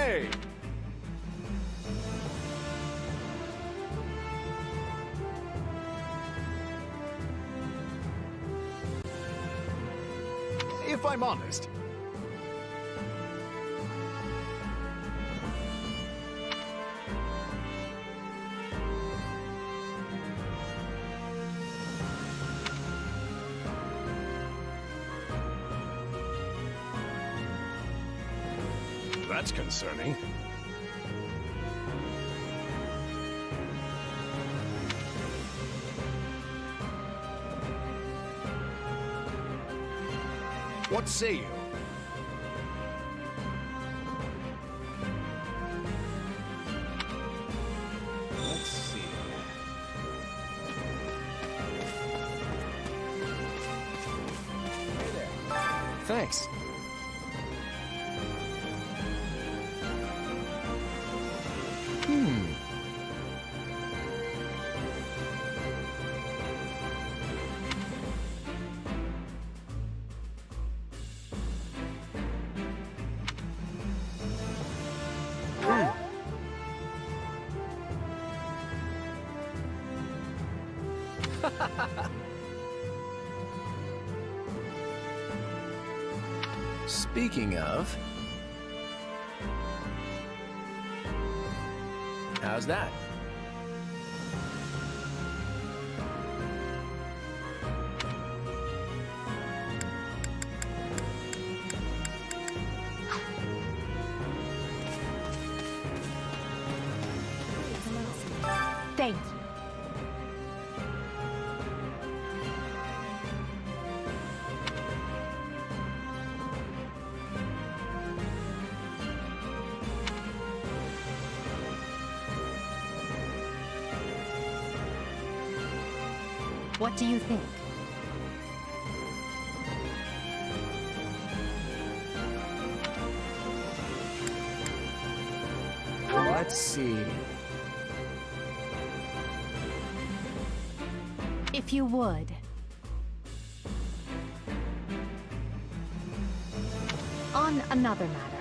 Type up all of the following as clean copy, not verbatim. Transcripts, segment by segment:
Hey! If I'm honest, that's concerning. What say you? Let's see. Hey there. Thanks. Speaking of, how's that? Thank you. What do you think? Let's see. If you would. On another matter.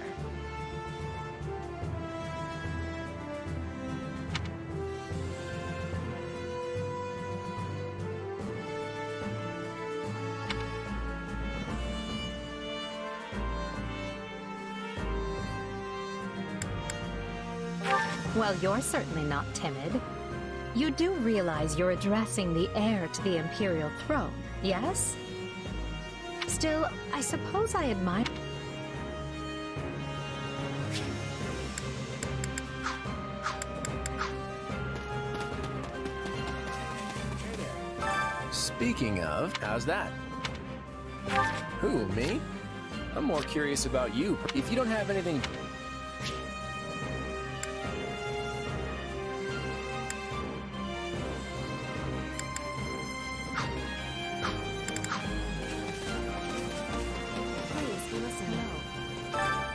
Well, you're certainly not timid. You do realize you're addressing the heir to the Imperial throne, yes? Still, I suppose I admire... Speaking of, how's that? Who, me? I'm more curious about you. If you don't have anything...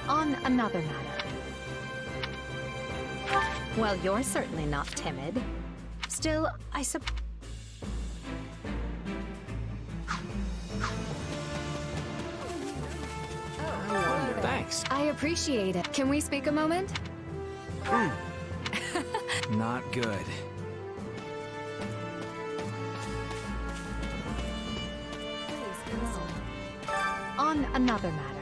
On another matter. Well, you're certainly not timid. Still, I suppose... Thanks. I appreciate it. Can we speak a moment? Not good. On another matter.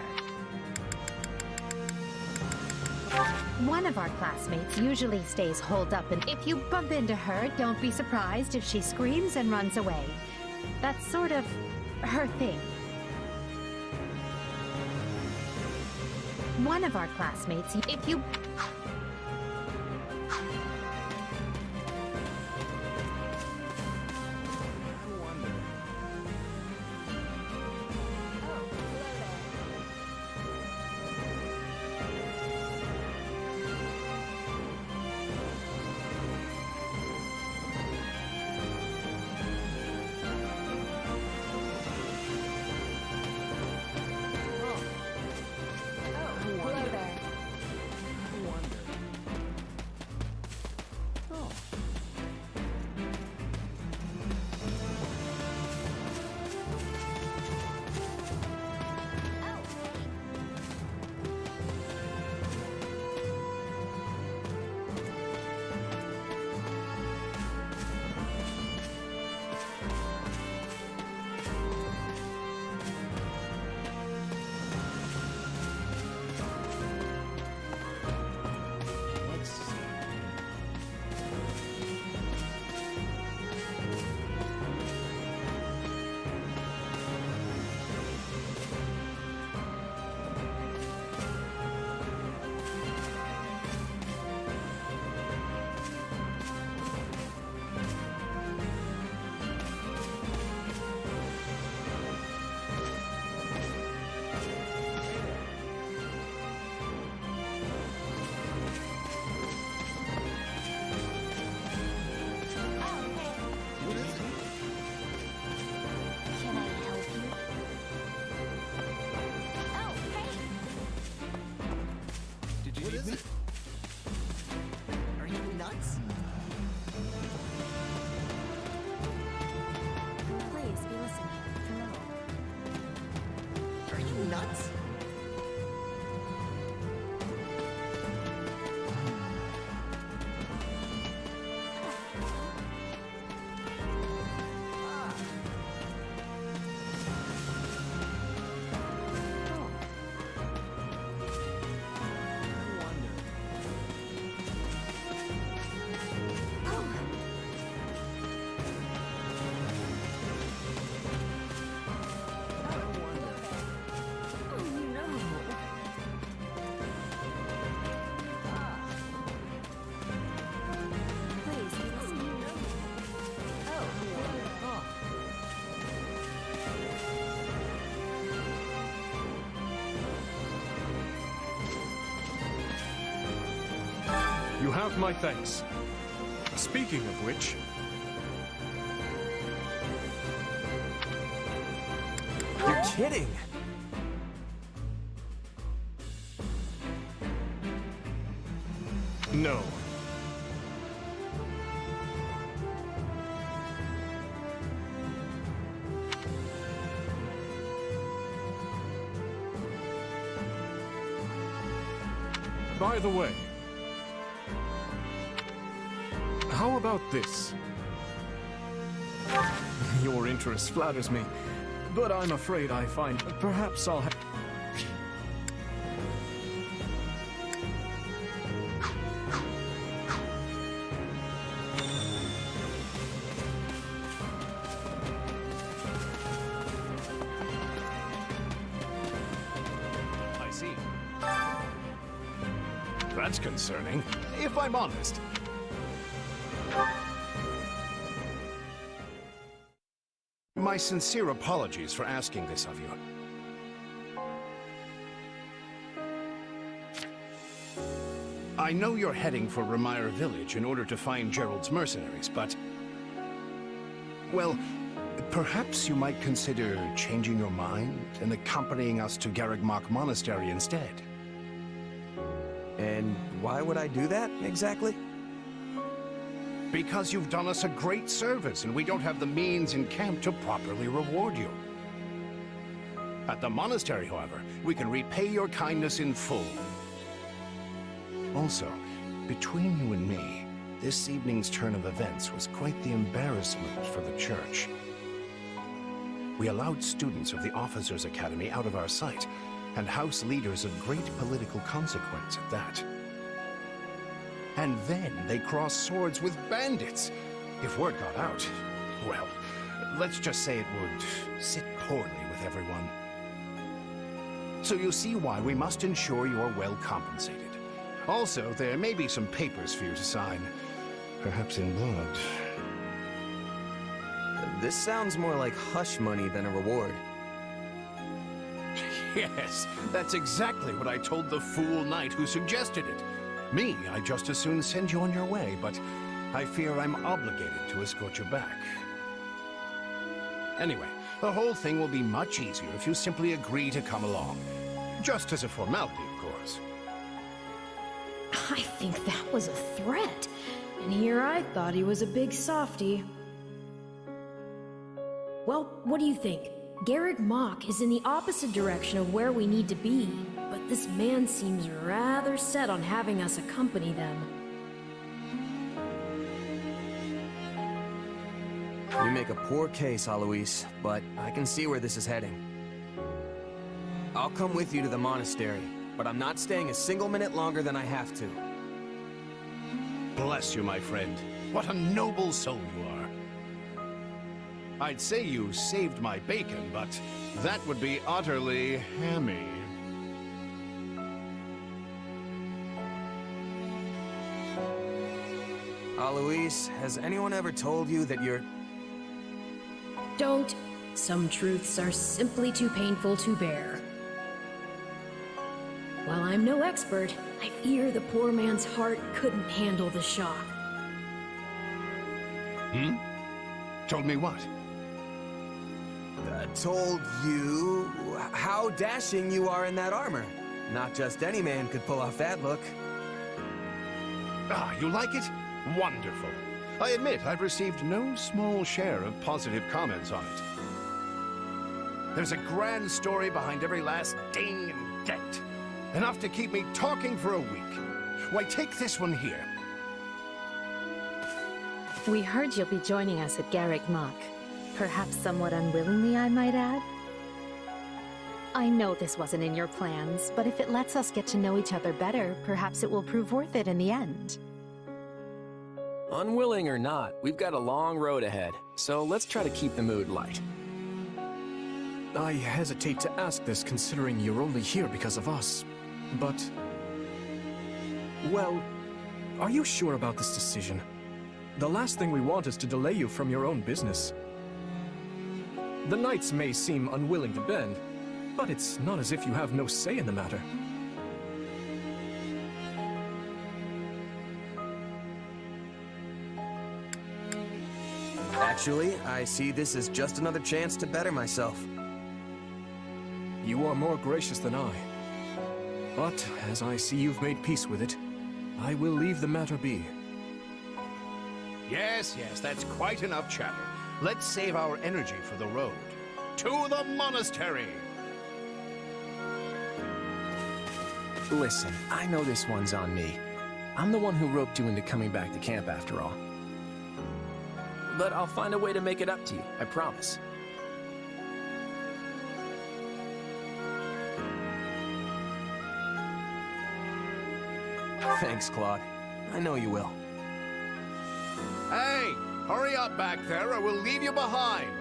One of our classmates usually stays holed up, and if you bump into her, don't be surprised if she screams and runs away. That's sort of her thing. One of our classmates, if you... Hello there. I wonder. nuts? You have my thanks. Speaking of which... You're kidding! No. By the way, how about this? Your interest flatters me, but I'm afraid I find perhaps I'll have... I see. That's concerning, if I'm honest. My sincere apologies for asking this of you. I know you're heading for Ramire Village in order to find Gerald's mercenaries, but... well, perhaps you might consider changing your mind and accompanying us to Garrigmach Monastery instead. And why would I do that, exactly? Because you've done us a great service, and we don't have the means in camp to properly reward you. At the monastery, however, we can repay your kindness in full. Also, between you and me, this evening's turn of events was quite the embarrassment for the church. We allowed students of the Officers' Academy out of our sight, and house leaders of great political consequence at that. And then they crossed swords with bandits. If word got out, well, let's just say it would sit poorly with everyone. So you see why we must ensure you're well compensated. Also, there may be some papers for you to sign, perhaps in blood. This sounds more like hush money than a reward. Yes, that's exactly what I told the fool knight who suggested it. Me, I'd just as soon send you on your way, but I fear I'm obligated to escort you back. Anyway, the whole thing will be much easier if you simply agree to come along. Just as a formality, of course. I think that was a threat. And here I thought he was a big softy. Well, what do you think? Garrigmach is in the opposite direction of where we need to be, but this man seems rather set on having us accompany them. You make a poor case, Alois, but I can see where this is heading. I'll come with you to the monastery, but I'm not staying a single minute longer than I have to. Bless you, my friend. What a noble soul you are. I'd say you saved my bacon, but that would be utterly hammy. Alois, has anyone ever told you that you're... Don't. Some truths are simply too painful to bear. While I'm no expert, I fear the poor man's heart couldn't handle the shock. Told me what? Told you how dashing you are in that armor. Not just any man could pull off that look. Ah, you like it? Wonderful. I admit I've received no small share of positive comments on it. There's a grand story behind every last ding and dent. Enough to keep me talking for a week. Why, take this one here. We heard you'll be joining us at Garrick Mach. Perhaps somewhat unwillingly, I might add. I know this wasn't in your plans, but if it lets us get to know each other better, perhaps it will prove worth it in the end. Unwilling or not, we've got a long road ahead, so let's try to keep the mood light. I hesitate to ask this considering you're only here because of us, but... Well, are you sure about this decision? The last thing we want is to delay you from your own business. The Knights may seem unwilling to bend, but it's not as if you have no say in the matter. Actually, I see this as just another chance to better myself. You are more gracious than I. But, as I see you've made peace with it, I will leave the matter be. Yes, that's quite enough chatter. Let's save our energy for the road. To the monastery! Listen, I know this one's on me. I'm the one who roped you into coming back to camp after all. But I'll find a way to make it up to you, I promise. Thanks, Claude. I know you will. Hey, hurry up back there or we'll leave you behind.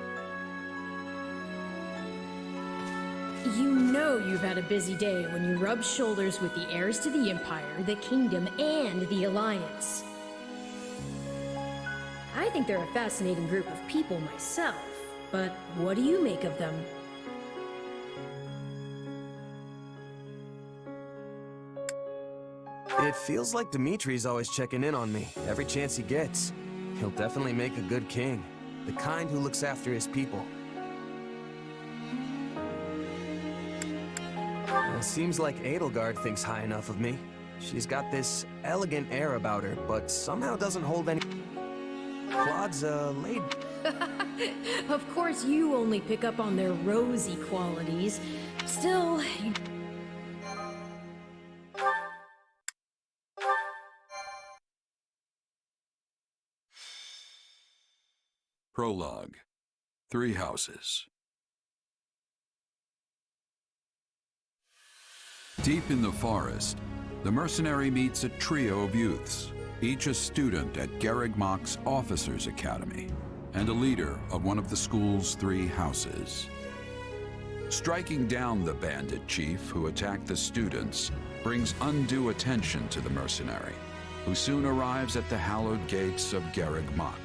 You know you've had a busy day when you rub shoulders with the heirs to the Empire, the Kingdom, and the Alliance. I think they're a fascinating group of people myself, but what do you make of them? It feels like Dimitri's always checking in on me, every chance he gets. He'll definitely make a good king, the kind who looks after his people. It seems like Edelgard thinks high enough of me. She's got this elegant air about her, but somehow doesn't hold any... Claude's, laid... Of course you only pick up on their rosy qualities. Still, Prologue. 3 houses. Deep in the forest, the mercenary meets a trio of youths, each a student at Garrick Mach's Officers' Academy, and a leader of one of the school's 3 houses. Striking down the bandit chief who attacked the students brings undue attention to the mercenary, who soon arrives at the hallowed gates of Garrick Mach.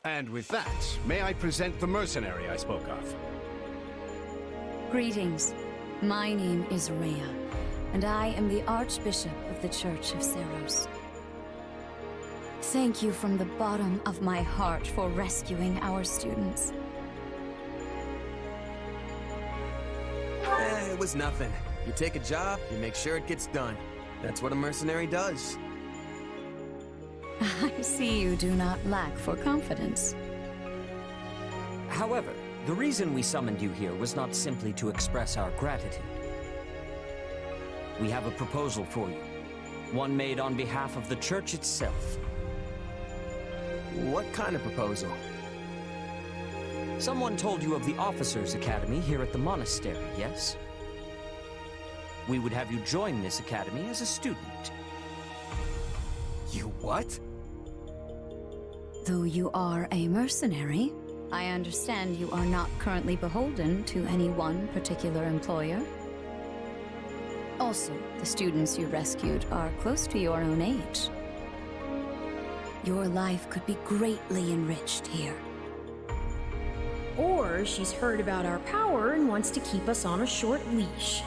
And with that, may I present the mercenary I spoke of? Greetings. My name is Rhea, and I am the Archbishop of the Church of Seros. Thank you from the bottom of my heart for rescuing our students. It was nothing. You take a job, you make sure it gets done. That's what a mercenary does. I see you do not lack for confidence. However, the reason we summoned you here was not simply to express our gratitude. We have a proposal for you, one made on behalf of the church itself. What kind of proposal? Someone told you of the Officers' Academy here at the monastery, yes? We would have you join this academy as a student. You what? Though you are a mercenary, I understand you are not currently beholden to any one particular employer. Also, the students you rescued are close to your own age. Your life could be greatly enriched here. or she's heard about our power and wants to keep us on a short leash.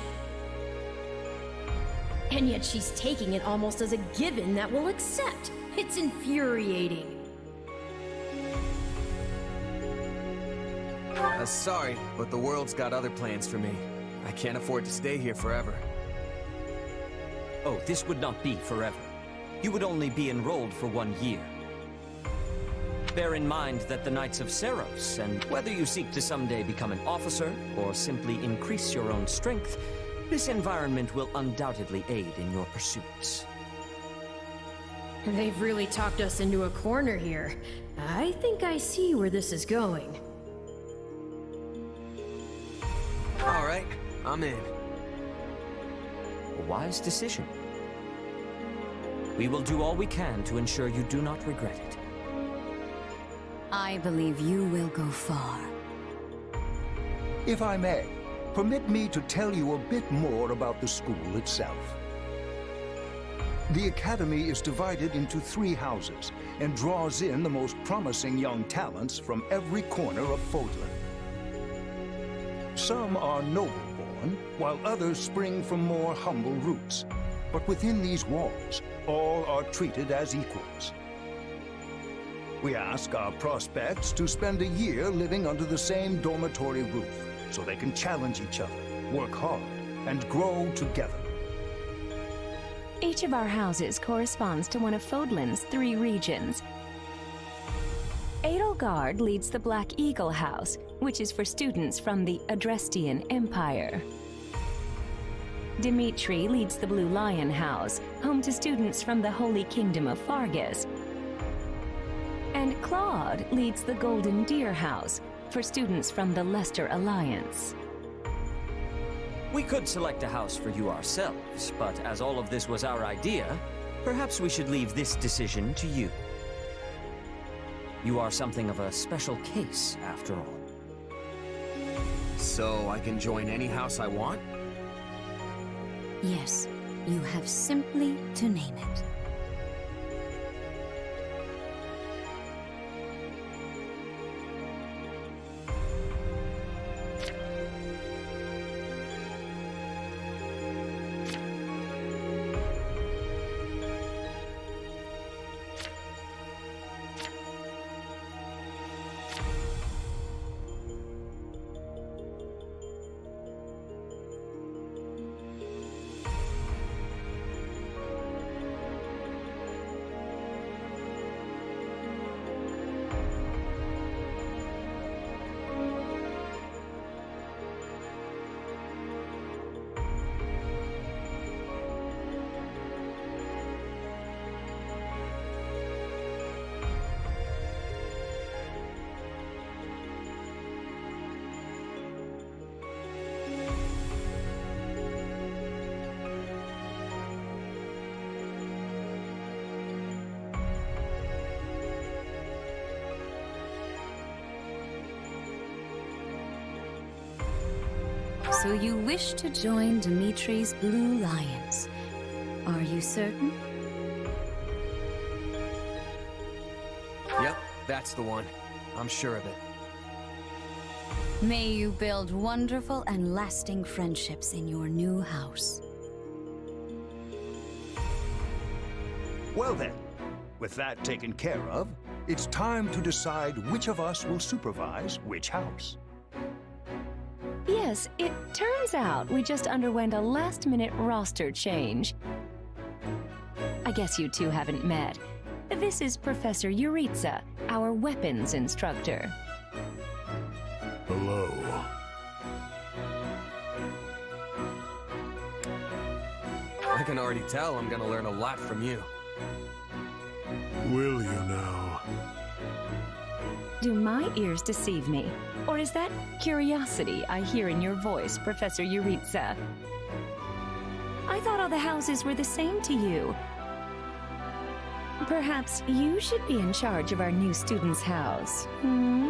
And yet she's taking it almost as a given that we'll accept. It's infuriating. Sorry, but the world's got other plans for me. I can't afford to stay here forever. Oh, this would not be forever. You would only be enrolled for 1 year. Bear in mind that the Knights of Seros, and whether you seek to someday become an officer or simply increase your own strength, this environment will undoubtedly aid in your pursuits. They've really talked us into a corner here. I think I see where this is going. All right, I'm in. A wise decision. We will do all we can to ensure you do not regret it. I believe you will go far. If I may, permit me to tell you a bit more about the school itself. The Academy is divided into 3 houses and draws in the most promising young talents from every corner of Fodlan. Some are noble-born, while others spring from more humble roots. But within these walls, all are treated as equals. We ask our prospects to spend a year living under the same dormitory roof, so they can challenge each other, work hard, and grow together. Each of our houses corresponds to one of Fodlan's 3 regions. Edelgard leads the Black Eagle House, which is for students from the Adrestian Empire. Dimitri leads the Blue Lion House, home to students from the Holy Kingdom of Fargus. And Claude leads the Golden Deer House, for students from the Leicester Alliance. We could select a house for you ourselves, but as all of this was our idea, perhaps we should leave this decision to you. You are something of a special case, after all. So I can join any house I want? Yes, you have simply to name it. So you wish to join Dimitri's Blue Lions. Are you certain? Yep, that's the one. I'm sure of it. May you build wonderful and lasting friendships in your new house. Well then, with that taken care of, it's time to decide which of us will supervise which house. Yes, it turns out we just underwent a last-minute roster change. I guess you two haven't met. This is Professor Yuritsa, our weapons instructor. Hello. I can already tell I'm gonna learn a lot from you. Will you now? Do my ears deceive me? Or is that curiosity I hear in your voice, Professor Yuritsa? I thought all the houses were the same to you. Perhaps you should be in charge of our new student's house, hmm?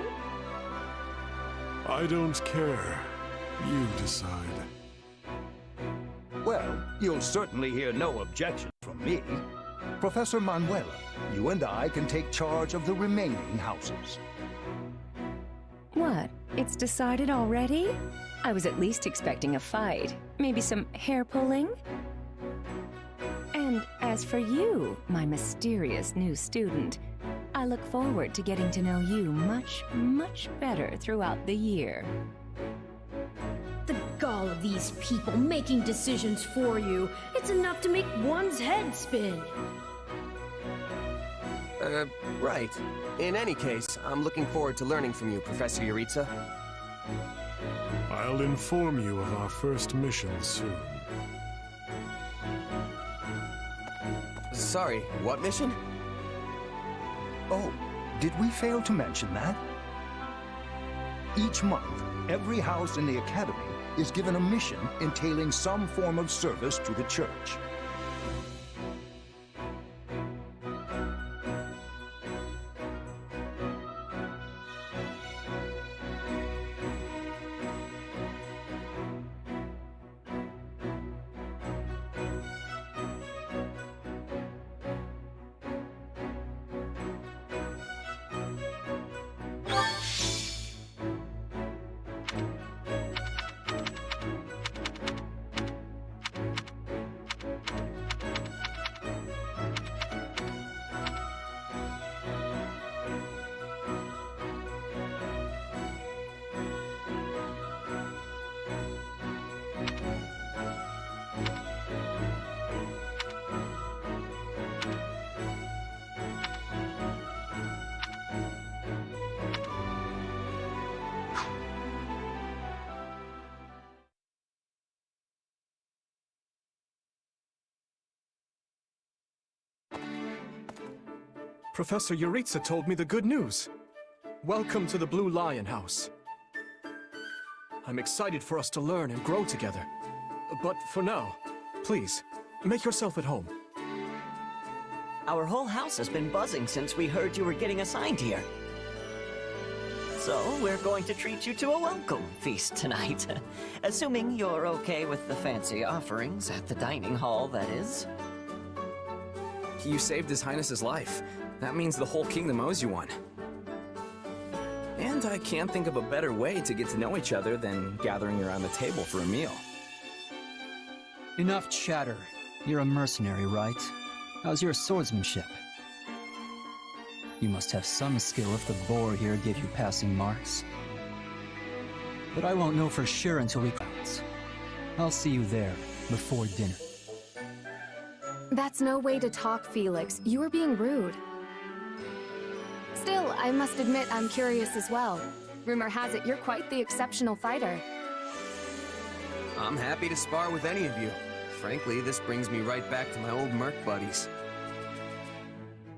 I don't care. You decide. Well, you'll certainly hear no objection from me. Professor Manuela, you and I can take charge of the remaining houses. What? It's decided already? I was at least expecting a fight. Maybe some hair pulling? As for you, my mysterious new student, I look forward to getting to know you much, much better throughout the year. The gall of these people making decisions for you. It's enough to make one's head spin. Right. In any case, I'm looking forward to learning from you, Professor Yuritsa. I'll inform you of our first mission soon. Sorry, what mission? Oh, did we fail to mention that? Each month, every house in the Academy is given a mission entailing some form of service to the Church. Professor Yuritsa told me the good news. Welcome to the Blue Lion House. I'm excited for us to learn and grow together. But for now, please, make yourself at home. Our whole house has been buzzing since we heard you were getting assigned here. So, we're going to treat you to a welcome feast tonight. Assuming you're okay with the fancy offerings at the dining hall, that is. You saved His Highness's life. That means the whole kingdom owes you one. And I can't think of a better way to get to know each other than gathering around the table for a meal. Enough chatter. You're a mercenary, right? How's your swordsmanship? You must have some skill if the boar here gave you passing marks. But I won't know for sure until we bounce. I'll see you there, before dinner. That's no way to talk, Felix. You were being rude. Still, I must admit I'm curious as well. Rumor has it you're quite the exceptional fighter. I'm happy to spar with any of you. Frankly, this brings me right back to my old merc buddies.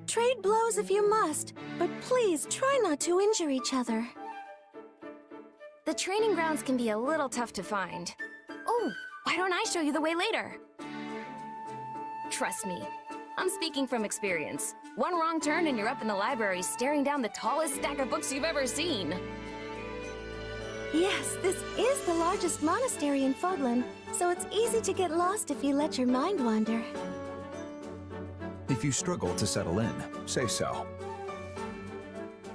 Trade blows if you must, but please try not to injure each other. The training grounds can be a little tough to find. Oh, why don't I show you the way later? Trust me, I'm speaking from experience. One wrong turn and you're up in the library staring down the tallest stack of books you've ever seen. Yes, this is the largest monastery in Fodlan, so it's easy to get lost if you let your mind wander. If you struggle to settle in, say so.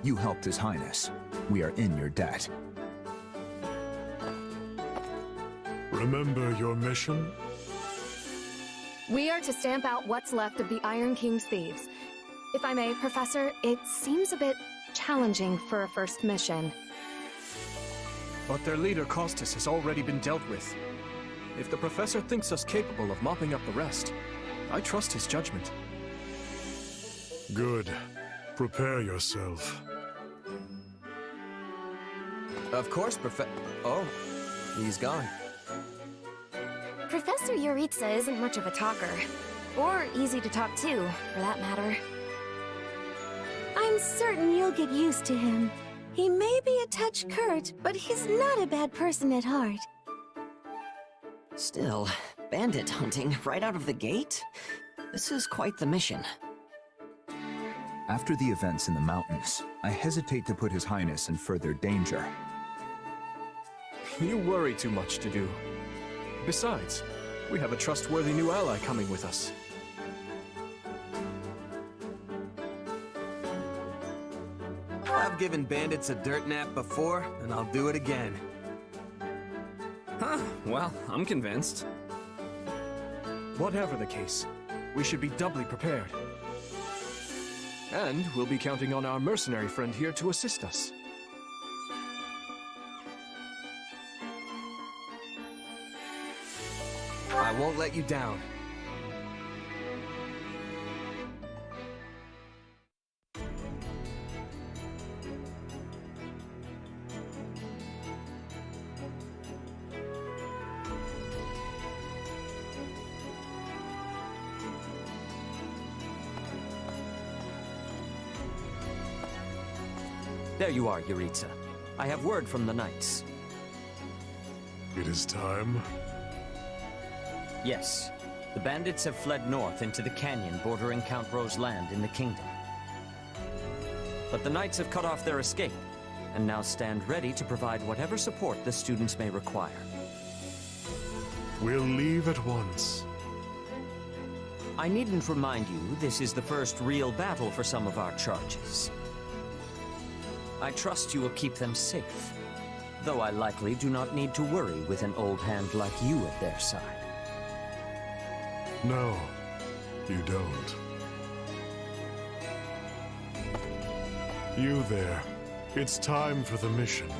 You helped His Highness. We are in your debt. Remember your mission? We are to stamp out what's left of the Iron King's thieves. If I may, Professor, it seems a bit challenging for a first mission. But their leader, Costas, has already been dealt with. If the Professor thinks us capable of mopping up the rest, I trust his judgment. Good. Prepare yourself. Of course, Oh, he's gone. Professor Yuritsa isn't much of a talker. Or easy to talk to, for that matter. I'm certain you'll get used to him. He may be a touch curt, but he's not a bad person at heart. Still, bandit hunting right out of the gate? This is quite the mission. After the events in the mountains, I hesitate to put His Highness in further danger. You worry too much to do. Besides, we have a trustworthy new ally coming with us. I've given bandits a dirt nap before, and I'll do it again. Huh, well, I'm convinced. Whatever the case, we should be doubly prepared. And we'll be counting on our mercenary friend here to assist us. I won't let you down. There you are, Yuritsa. I have word from the Knights. It is time. Yes. The bandits have fled north into the canyon bordering Count Ro's land in the kingdom. But the Knights have cut off their escape, and now stand ready to provide whatever support the students may require. We'll leave at once. I needn't remind you, this is the first real battle for some of our charges. I trust you will keep them safe, though I likely do not need to worry with an old hand like you at their side. No, you don't. You there. It's time for the mission.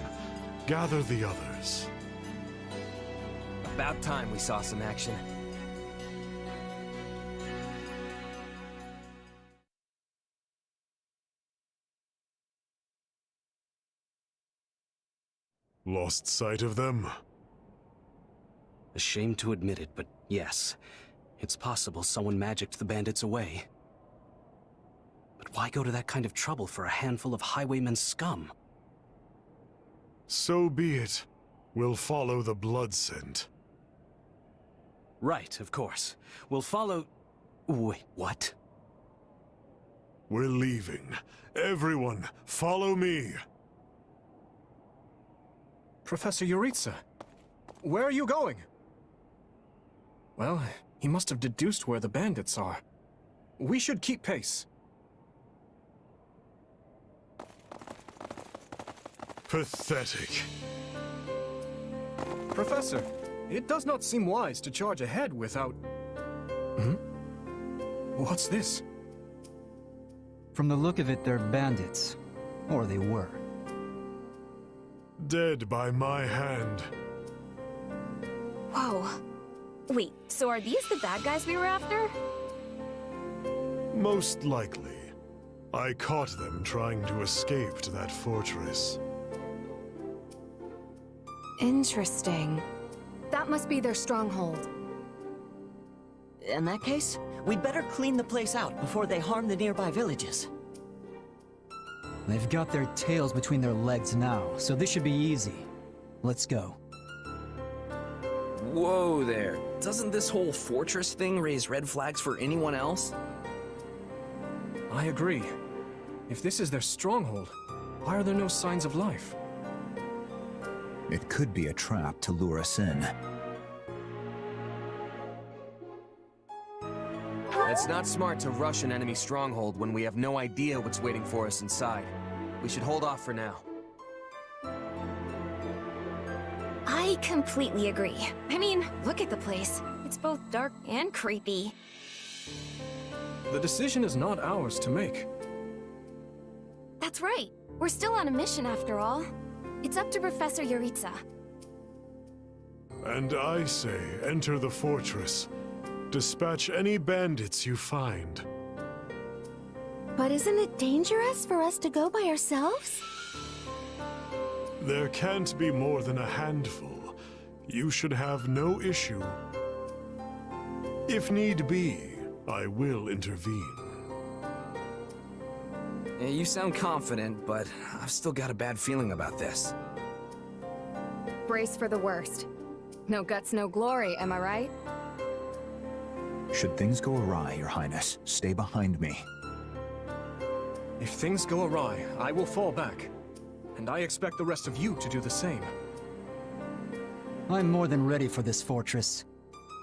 Gather the others. About time we saw some action. Lost sight of them? Ashamed to admit it, but yes. It's possible someone magicked the bandits away. But why go to that kind of trouble for a handful of highwaymen scum? So be it. We'll follow the blood scent. Right, of course. We'll follow... Wait, what? We're leaving. Everyone, follow me! Professor Yuritsa, where are you going? Well, he must have deduced where the bandits are. We should keep pace. Pathetic. Professor, it does not seem wise to charge ahead without... What's this? From the look of it, they're bandits. Or they were. Dead by my hand. Whoa. Wait, so are these the bad guys we were after? Most likely. I caught them trying to escape to that fortress. Interesting. That must be their stronghold. In that case, we'd better clean the place out before they harm the nearby villages. They've got their tails between their legs now, so this should be easy. Let's go. Whoa there. Doesn't this whole fortress thing raise red flags for anyone else? I agree. If this is their stronghold, why are there no signs of life? It could be a trap to lure us in. It's not smart to rush an enemy stronghold when we have no idea what's waiting for us inside. We should hold off for now. I completely agree. I mean, look at the place. It's both dark and creepy. The decision is not ours to make. That's right. We're still on a mission after all. It's up to Professor Yuritsa. And I say, enter the fortress. Dispatch any bandits you find. But isn't it dangerous for us to go by ourselves? There can't be more than a handful. You should have no issue. If need be, I will intervene. You sound confident, but I've still got a bad feeling about this. Brace for the worst. No guts, no glory, am I right? Should things go awry, Your Highness, stay behind me. If things go awry, I will fall back. And I expect the rest of you to do the same. I'm more than ready for this fortress.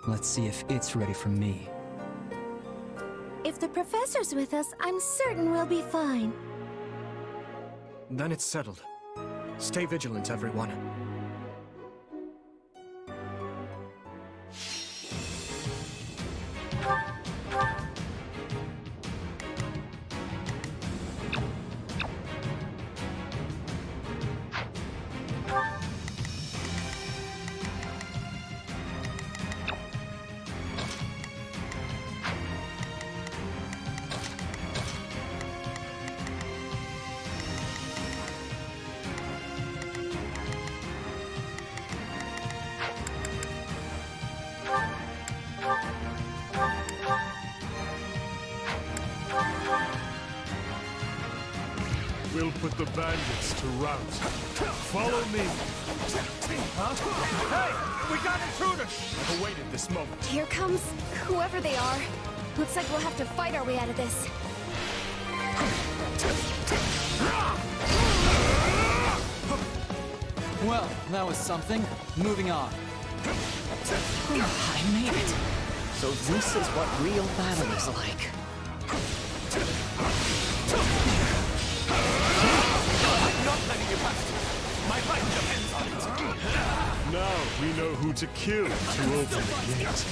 Let's see if it's ready for me. If the professor's with us, I'm certain we'll be fine. Then it's settled. Stay vigilant, everyone. We'll put the bandits to rout. Follow me. Huh? Hey! We got intruders! I've awaited this moment. Here comes whoever they are. Looks like we'll have to fight our way out of this. Well, that was something. Moving on. I made it. So this is what real battle is like. I'm not letting you pass. My life depends on it. Now we know who to kill to open the gate.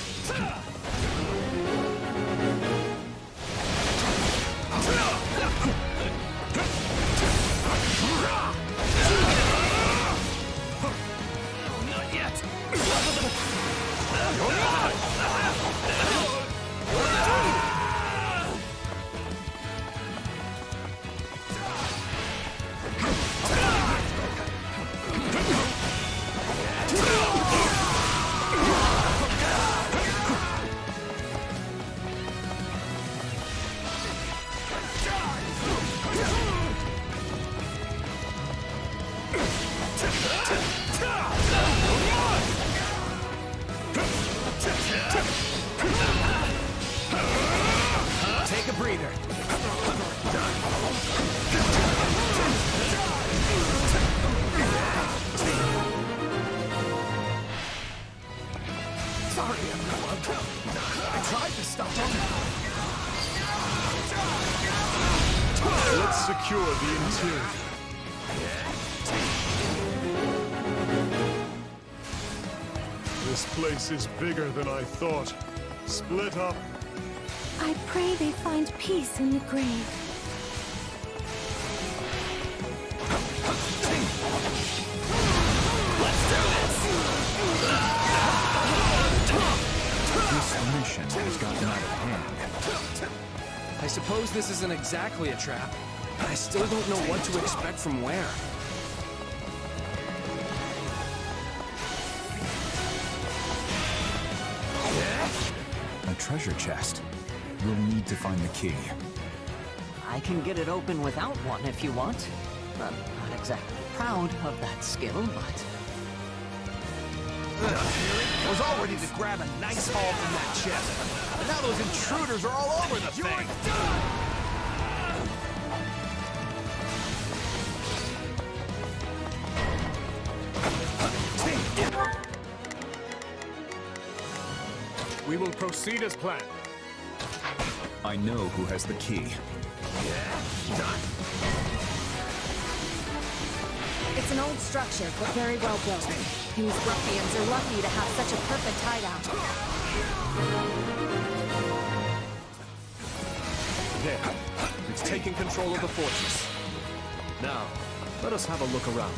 Not yet. Take a breather. Sorry, everyone. I tried to stop them. Let's secure the interior. This place is bigger than I thought. Split up. I pray they find peace in the grave. This mission has gotten out of hand. I suppose this isn't exactly a trap, but I still don't know what to expect from where. A treasure chest. We'll need to find the key. I can get it open without one if you want. I'm not exactly proud of that skill, but... I was all ready to grab a nice haul from that chest. But now those intruders are all over the thing. We will proceed as planned. I know who has the key. It's an old structure, but very well built. These ruffians are lucky to have such a perfect hideout. There. It's taken control of the fortress. Now, let us have a look around.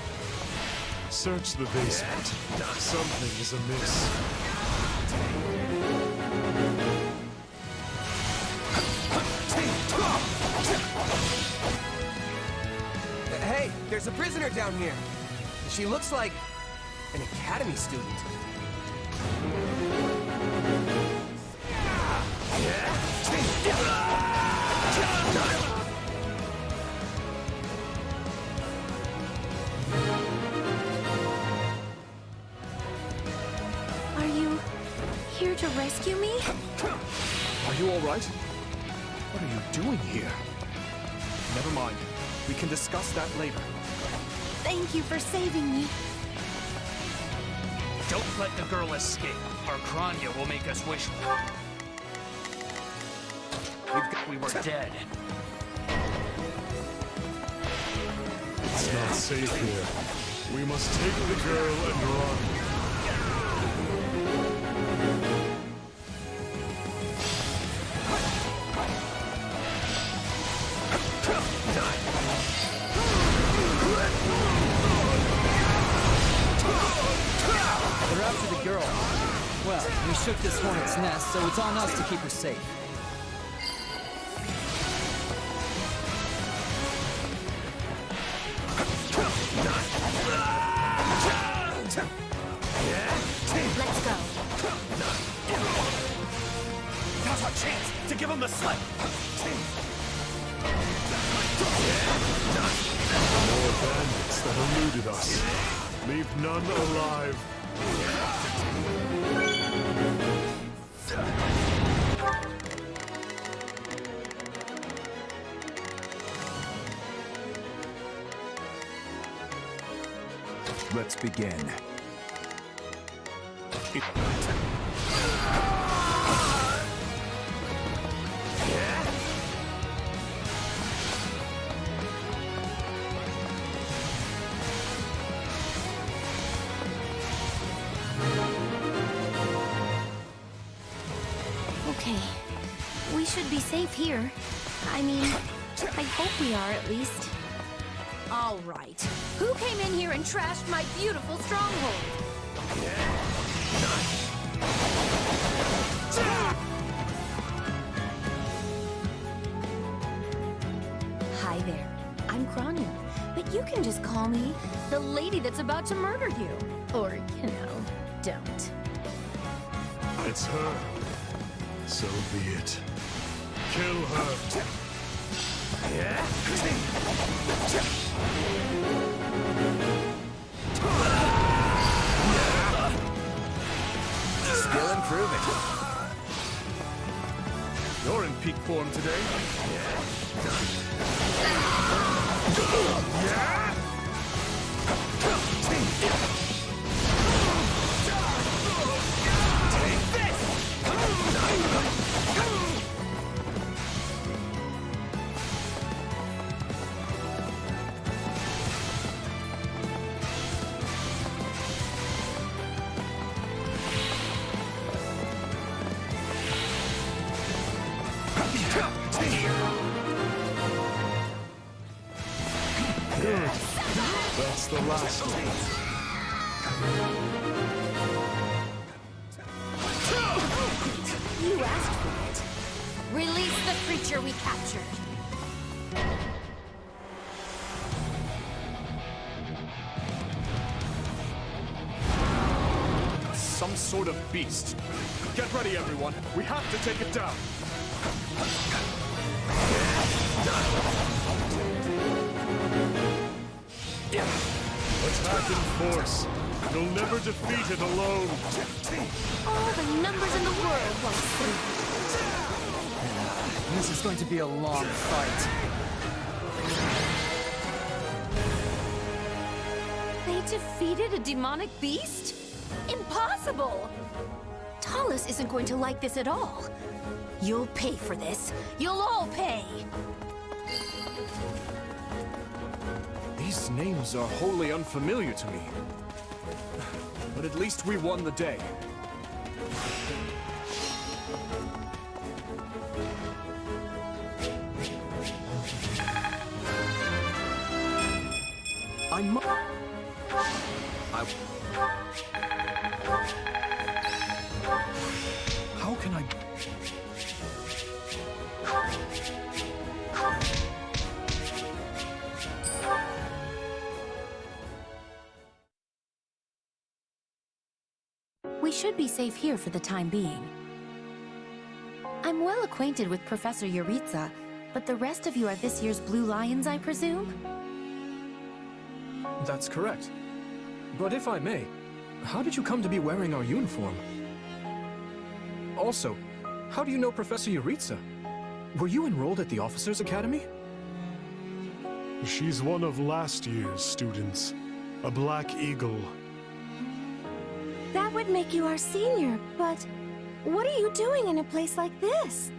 Search the basement. Something is amiss. Hey, there's a prisoner down here. She looks like an academy student. Are you here to rescue me? Are you all right? What are you doing here? Never mind. We can discuss that later. Thank you for saving me. Don't let the girl escape, or Kranya will make us wish we were dead. It's not safe here. We must take the girl and run. They're after the girl. Well, we shook this hornet's nest, so it's on us to keep her safe. Let's go. Now's our chance to give him the slip. bandits that eluded us. Leave none alive. Let's begin. Okay. We should be safe here. I mean, I hope we are at least. All right. Who came in here and trashed my beautiful stronghold? Hi there. I'm Kranya, but you can just call me The lady that's about to murder you. or, don't. It's her. So be it. Kill her. Still improving. You're in peak form today. Good. That's the last one. You asked for it. Release the creature we captured. Some sort of beast. Get ready, everyone. We have to take it down. Attack in force. You'll never defeat it alone. All the numbers in the world won't sleep. This is going to be a long fight. They defeated a demonic beast? Impossible! Talus isn't going to like this at all. You'll pay for this. You'll all pay. These names are wholly unfamiliar to me. But at least we won the day. How can I... We should be safe here for the time being. I'm well acquainted with Professor Yuritsa, but the rest of you are this year's Blue Lions, I presume? That's correct. But if I may, how did you come to be wearing our uniform? Also, how do you know Professor Yuritsa? Were you enrolled at the Officers' Academy? She's one of last year's students. A Black Eagle. That would make you our senior, but what are you doing in a place like this?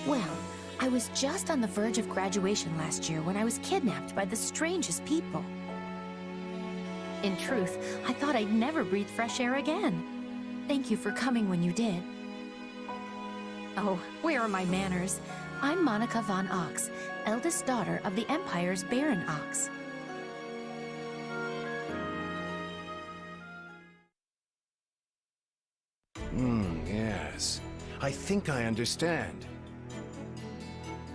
Well, I was just on the verge of graduation last year when I was kidnapped by the strangest people. In truth, I thought I'd never breathe fresh air again. Thank you for coming when you did. Oh, where are my manners? I'm Monica von Ox, eldest daughter of the Empire's Baron Ox. Yes. I think I understand.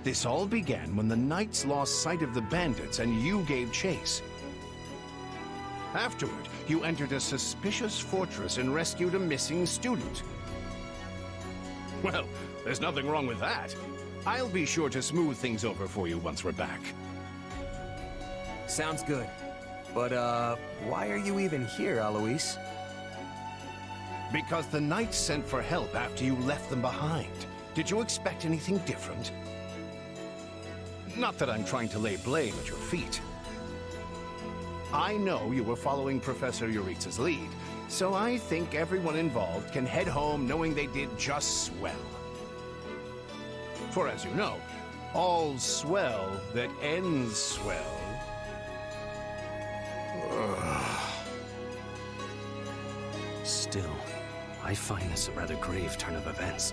This all began when the knights lost sight of the bandits and you gave chase. Afterward, you entered a suspicious fortress and rescued a missing student. Well, there's nothing wrong with that. I'll be sure to smooth things over for you once we're back. Sounds good. But, why are you even here, Alois? Because the Knights sent for help after you left them behind. Did you expect anything different? Not that I'm trying to lay blame at your feet. I know you were following Professor Euritsa's lead, so I think everyone involved can head home knowing they did just swell. For as you know, all's swell that ends swell. Still, I find this a rather grave turn of events.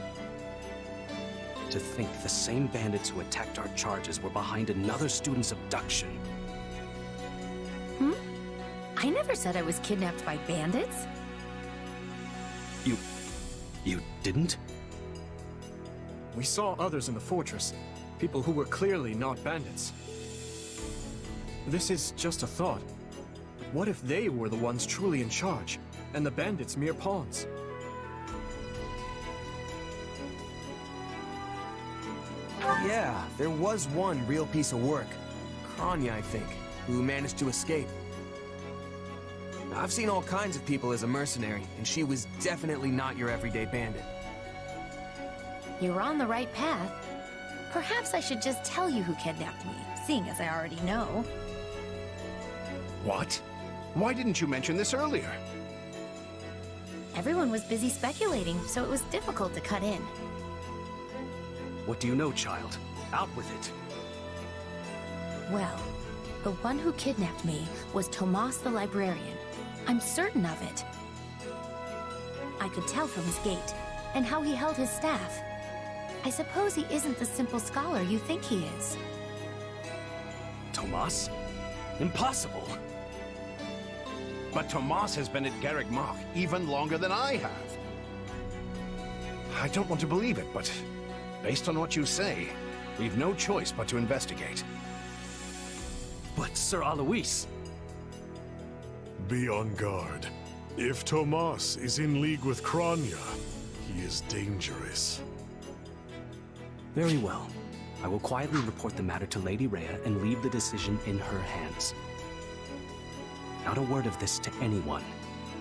To think the same bandits who attacked our charges were behind another student's abduction. I never said I was kidnapped by bandits. You didn't? We saw others in the fortress, people who were clearly not bandits. This is just a thought. But what if they were the ones truly in charge, and the bandits mere pawns? Yeah, there was one real piece of work. Kranya, I think, who managed to escape. I've seen all kinds of people as a mercenary, and she was definitely not your everyday bandit. You're on the right path. Perhaps I should just tell you who kidnapped me, seeing as I already know. What? Why didn't you mention this earlier? Everyone was busy speculating, so it was difficult to cut in. What do you know, child? Out with it. Well, the one who kidnapped me was Tomas the librarian. I'm certain of it. I could tell from his gait, and how he held his staff. I suppose he isn't the simple scholar you think he is. Tomas? Impossible! But Tomas has been at Garreg Mach even longer than I have. I don't want to believe it, but based on what you say, we've no choice but to investigate. But Sir Alois... Be on guard. If Tomas is in league with Kranya, he is dangerous. Very well. I will quietly report the matter to Lady Rhea and leave the decision in her hands. Not a word of this to anyone.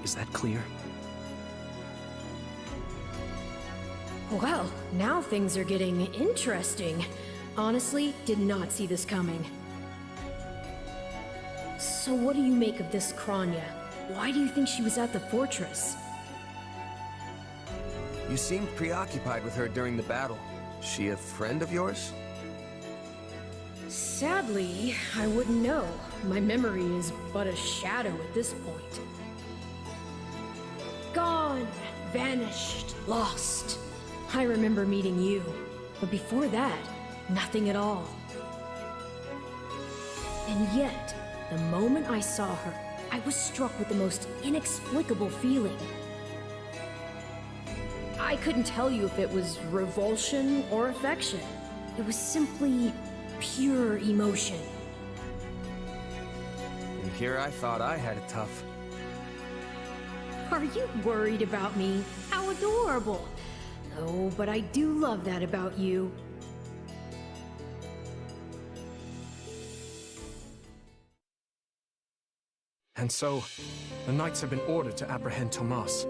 Is that clear? Well, now things are getting interesting. Honestly, did not see this coming. So what do you make of this Kranya? Why do you think she was at the fortress? You seemed preoccupied with her during the battle. She a friend of yours? Sadly, I wouldn't know. My memory is but a shadow at this point. Gone, vanished, lost. I remember meeting you, but before that, nothing at all. And yet, the moment I saw her, I was struck with the most inexplicable feeling. I couldn't tell you if it was revulsion or affection. It was simply pure emotion. And here I thought I had it tough. Are you worried about me? How adorable! Oh, but I do love that about you. And so, the Knights have been ordered to apprehend Tomas.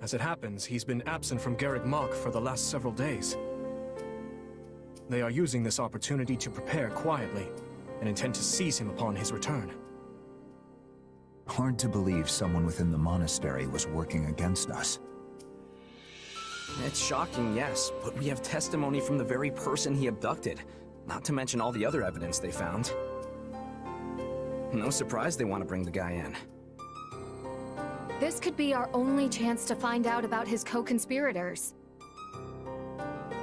As it happens, he's been absent from Garreg Mach for the last several days. They are using this opportunity to prepare quietly, and intend to seize him upon his return. Hard to believe someone within the monastery was working against us. It's shocking, yes, but we have testimony from the very person he abducted, not to mention all the other evidence they found. No surprise they want to bring the guy in. This could be our only chance to find out about his co-conspirators.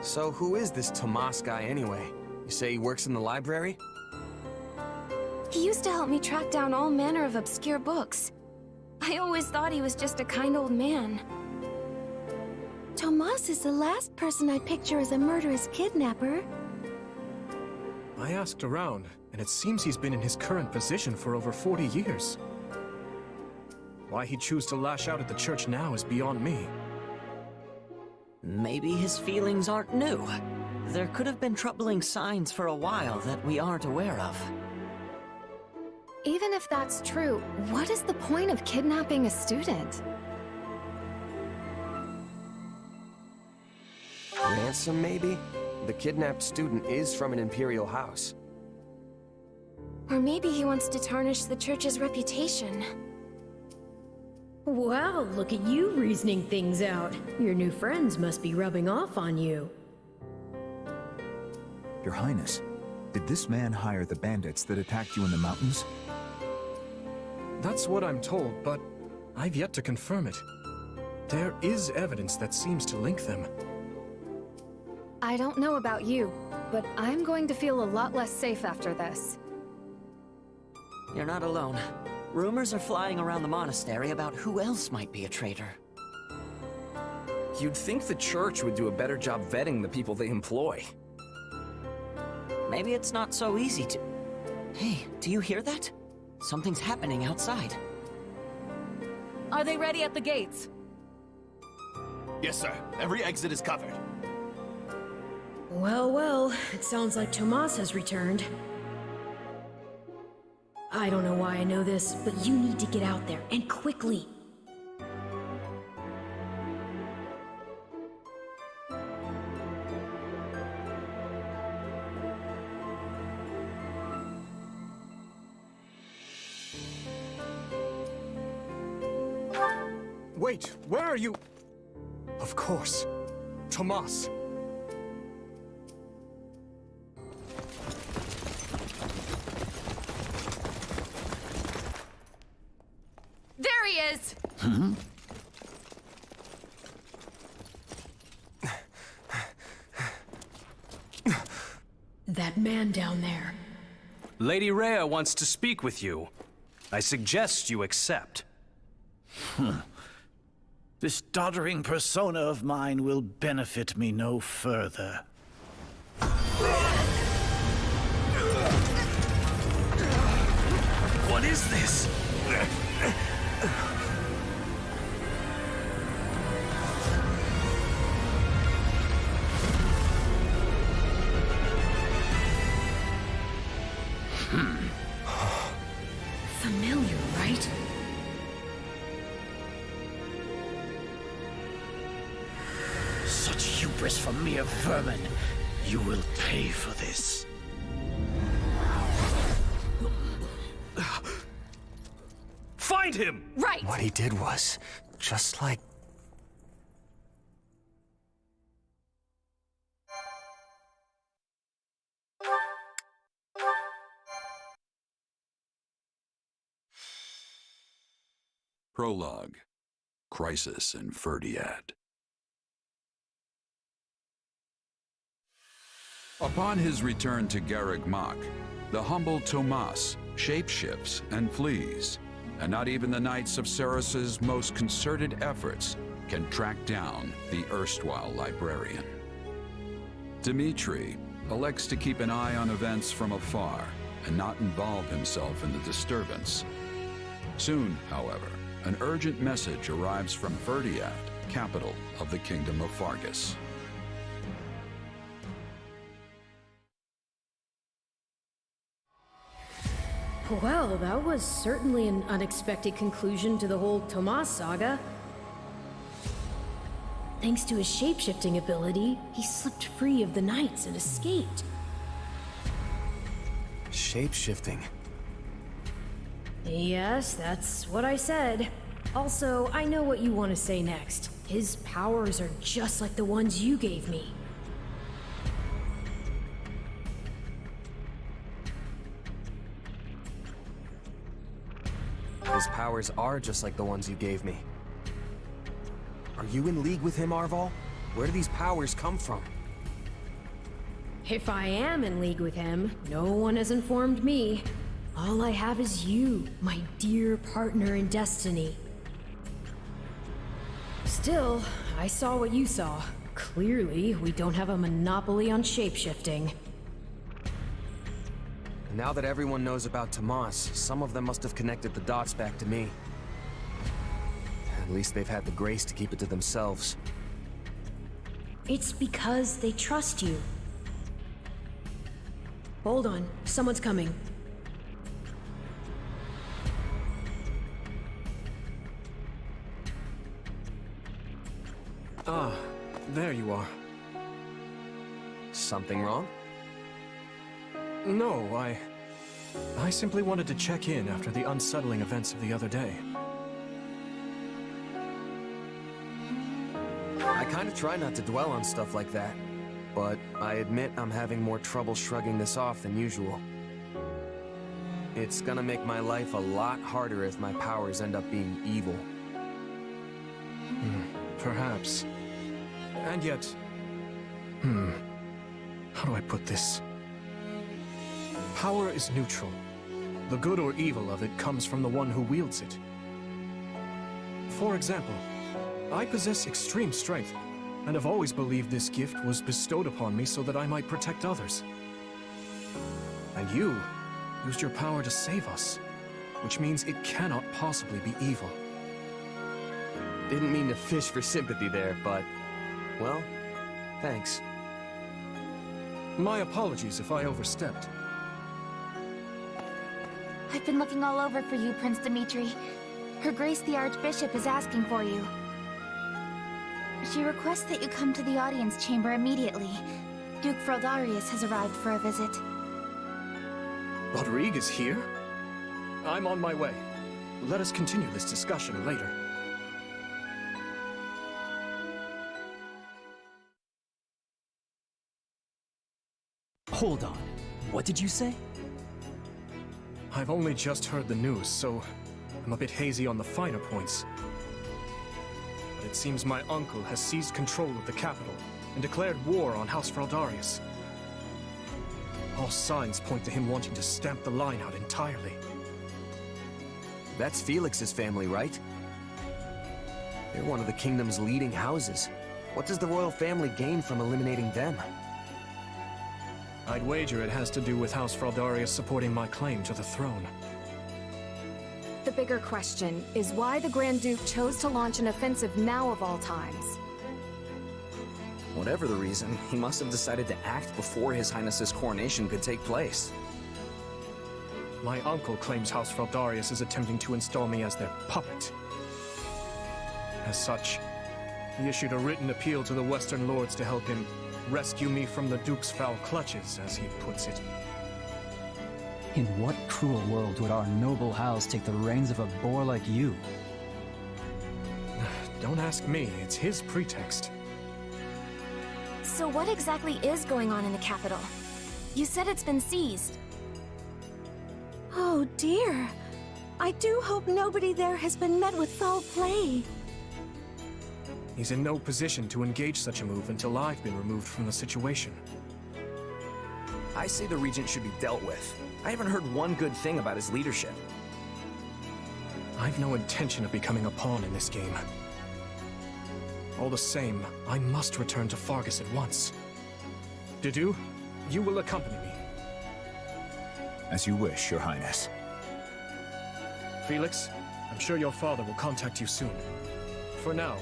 So who is this Tomas guy anyway? You say he works in the library? He used to help me track down all manner of obscure books. I always thought he was just a kind old man. Tomas is the last person I picture as a murderous kidnapper. I asked around, and it seems he's been in his current position for over 40 years. Why he'd choose to lash out at the church now is beyond me. Maybe his feelings aren't new. There could have been troubling signs for a while that we aren't aware of. even if that's true, what is the point of kidnapping a student? Ransom, maybe? The kidnapped student is from an Imperial house. Or maybe he wants to tarnish the church's reputation. Wow, look at you reasoning things out. Your new friends must be rubbing off on you. Your Highness, did this man hire the bandits that attacked you in the mountains? That's what I'm told, but I've yet to confirm it. There is evidence that seems to link them. I don't know about you, but I'm going to feel a lot less safe after this. You're not alone. Rumors are flying around the monastery about who else might be a traitor. You'd think the church would do a better job vetting the people they employ. Maybe it's not so easy to... Hey, do you hear that? Something's happening outside. Are they ready at the gates? Yes, sir. Every exit is covered. Well, well, it sounds like Tomas has returned. I don't know why I know this, but you need to get out there, and quickly. Wait, where are you? Of course. Tomas. There he is! That man down there. Lady Rhea wants to speak with you. I suggest you accept. This doddering persona of mine will benefit me no further. What is this? Familiar, right? Such hubris from mere vermin. You will pay for this. Find him! Right! What he did was just like... Prologue. Crisis in Ferdiad. Upon his return to Garreg Mach, the humble Tomas shapeshifts and flees, and not even the Knights of Ceres' most concerted efforts can track down the erstwhile librarian. Dmitri elects to keep an eye on events from afar and not involve himself in the disturbance. Soon, however, an urgent message arrives from Ferdiad, capital of the Kingdom of Fargus. Well, that was certainly an unexpected conclusion to the whole Tomas saga. Thanks to his shapeshifting ability, he slipped free of the Knights and escaped. Shape-shifting. Yes, that's what I said. Also, I know what you want to say next. His powers are just like the ones you gave me. His powers are just like the ones you gave me. Are you in league with him, Arval? Where do these powers come from? If I am in league with him, no one has informed me. All I have is you, my dear partner in destiny. Still, I saw what you saw. Clearly, we don't have a monopoly on shapeshifting. Now that everyone knows about Tomas, some of them must have connected the dots back to me. At least they've had the grace to keep it to themselves. It's because they trust you. Hold on, someone's coming. Ah, there you are. Something wrong? No, I simply wanted to check in after the unsettling events of the other day. I kind of try not to dwell on stuff like that, but I admit I'm having more trouble shrugging this off than usual. It's gonna make my life a lot harder if my powers end up being evil. Perhaps. And yet... How do I put this? Power is neutral. The good or evil of it comes from the one who wields it. For example, I possess extreme strength, and have always believed this gift was bestowed upon me so that I might protect others. And you used your power to save us, which means it cannot possibly be evil. Didn't mean to fish for sympathy there, but... well, thanks. My apologies if I overstepped. I've been looking all over for you, Prince Dimitri. Her Grace the Archbishop is asking for you. She requests that you come to the audience chamber immediately. Duke Fraldarius has arrived for a visit. Rodrigue is here? I'm on my way. Let us continue this discussion later. Hold on. What did you say? I've only just heard the news, so I'm a bit hazy on the finer points. But it seems my uncle has seized control of the capital and declared war on House Fraldarius. All signs point to him wanting to stamp the line out entirely. That's Felix's family, right? They're one of the kingdom's leading houses. What does the royal family gain from eliminating them? I'd wager it has to do with House Fraldarius supporting my claim to the throne. The bigger question is why the Grand Duke chose to launch an offensive now of all times. Whatever the reason, he must have decided to act before His Highness's coronation could take place. My uncle claims House Fraldarius is attempting to install me as their puppet. As such, he issued a written appeal to the Western Lords to help him rescue me from the Duke's foul clutches, as he puts it. In what cruel world would our noble house take the reins of a boor like you? Don't ask me, it's his pretext. So what exactly is going on in the capital? You said it's been seized. Oh dear. I do hope nobody there has been met with foul play. He's in no position to engage such a move until I've been removed from the situation. I say the Regent should be dealt with. I haven't heard one good thing about his leadership. I've no intention of becoming a pawn in this game. All the same, I must return to Fargus at once. Didu, you will accompany me. As you wish, Your Highness. Felix, I'm sure your father will contact you soon. For now,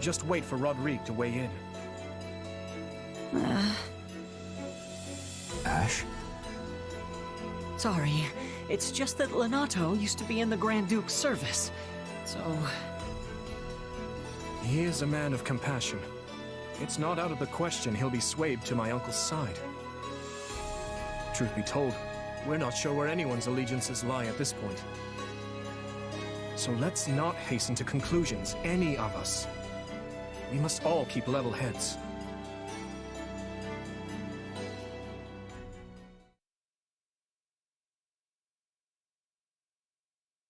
just wait for Rodrigue to weigh in. Ash? Sorry, it's just that Lenato used to be in the Grand Duke's service, so... He is a man of compassion. It's not out of the question he'll be swayed to my uncle's side. Truth be told, we're not sure where anyone's allegiances lie at this point. So let's not hasten to conclusions, any of us. We must all keep level heads.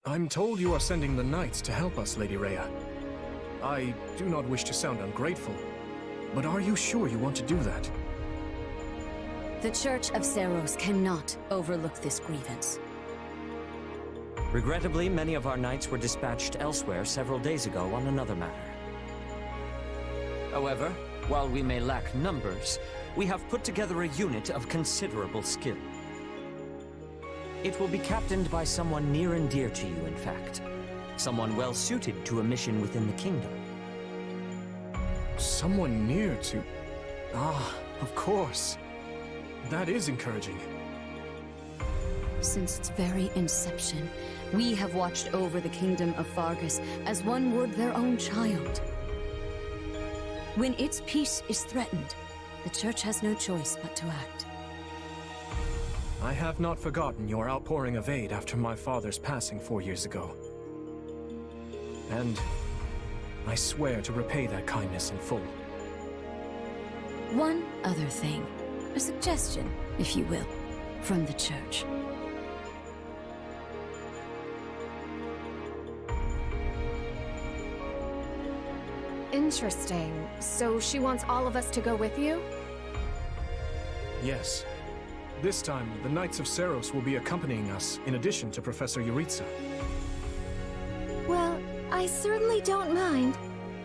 I'm told you are sending the knights to help us, Lady Rhea. I do not wish to sound ungrateful, but are you sure you want to do that? The Church of Seiros cannot overlook this grievance. Regrettably, many of our knights were dispatched elsewhere several days ago on another matter. However, while we may lack numbers, we have put together a unit of considerable skill. It will be captained by someone near and dear to you, in fact. Someone well-suited to a mission within the kingdom. Someone near to... Ah, of course. That is encouraging. Since its very inception, we have watched over the kingdom of Fargus as one would their own child. When its peace is threatened, the Church has no choice but to act. I have not forgotten your outpouring of aid after my father's passing 4 years ago. And I swear to repay that kindness in full. One other thing. A suggestion, if you will, from the Church. Interesting. So she wants all of us to go with you? Yes. This time, the Knights of Seros will be accompanying us, in addition to Professor Yuritsa. Well, I certainly don't mind.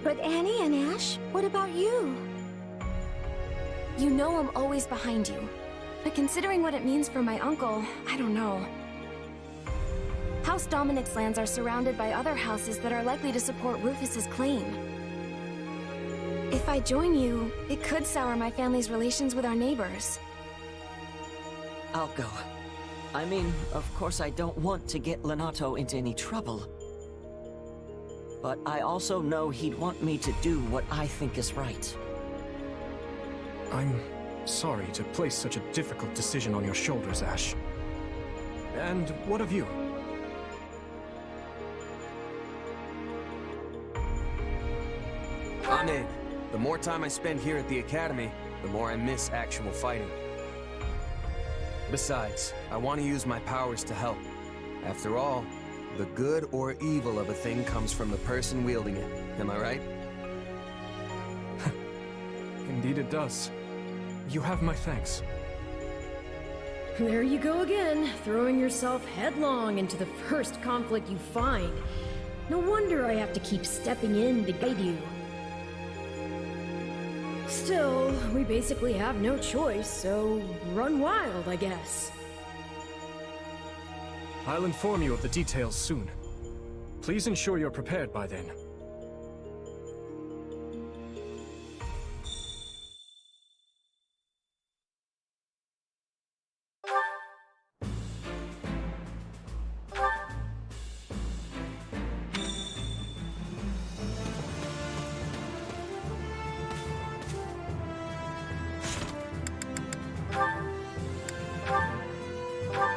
But Annie and Ash, what about you? You know I'm always behind you. But considering what it means for my uncle, I don't know. House Dominic's lands are surrounded by other houses that are likely to support Rufus's claim. If I join you, it could sour my family's relations with our neighbors. I'll go. I mean, of course I don't want to get Lenato into any trouble. But I also know he'd want me to do what I think is right. I'm sorry to place such a difficult decision on your shoulders, Ash. And what of you? I'm in. The more time I spend here at the Academy, the more I miss actual fighting. Besides, I want to use my powers to help. After all, the good or evil of a thing comes from the person wielding it. Am I right? Indeed it does. You have my thanks. There you go again, throwing yourself headlong into the first conflict you find. No wonder I have to keep stepping in to guide you. Still, we basically have no choice, so run wild, I guess. I'll inform you of the details soon. Please ensure you're prepared by then.